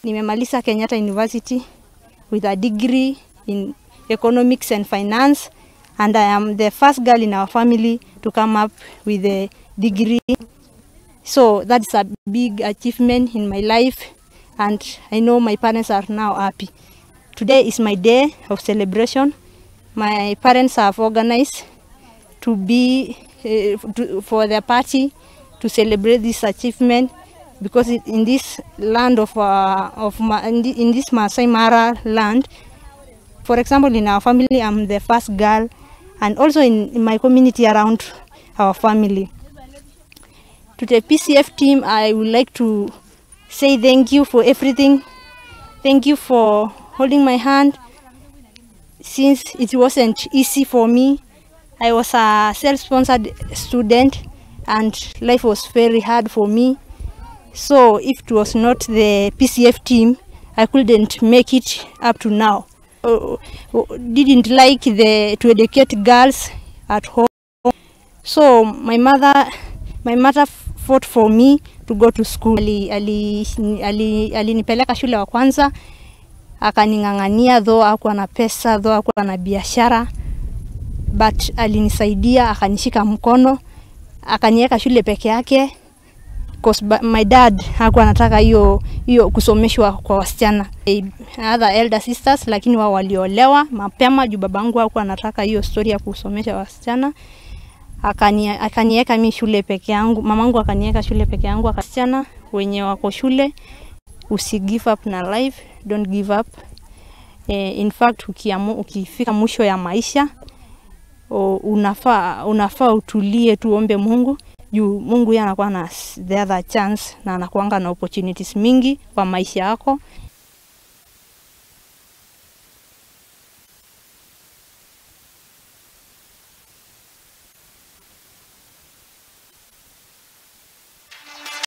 Nimemaliza Kenyatta University with a degree in economics and finance, and I am the first girl in our family to come up with a degree. So that's a big achievement in my life, and I know my parents are now happy. Today is my day of celebration. My parents have organized to be for their party to celebrate this achievement, because in this land in this Masai Mara land, for example, in our family, I'm the first girl, and also in my community around our family. To the PCF team, I would like to say thank you for everything. Thank you for holding my hand, since it wasn't easy for me. I was a self-sponsored student and life was very hard for me. So if it was not the PCF team, I couldn't make it up to now. Didn't like to educate girls at home. So my mother fought for me to go to school. Alinipeleka shule wa kwanza, akaningangania, though hakuwa na pesa, though hakuwa na biashara, but alinisaidia, akanishika mkono, akaniweka shule peke yake, because my dad hakuwa anataka hiyo kusomeshwa kwa wasichana. Other elder sisters, lakini wao waliolewa mapema juu babangu hakuwa anataka hiyo story ya kusomesha wasichana. Akaniweka mimi shule peke yangu, mamangu akaniweka shule peke yangu. Wasichana wenye wako shule, usi give up na life, don't give up. In fact, ukifika mwisho ya maisha, unafaa utulie, tuombe Mungu, juu Mungu yeye anakuwa na the other chance, na anakuanga na opportunities mingi kwa maisha yako.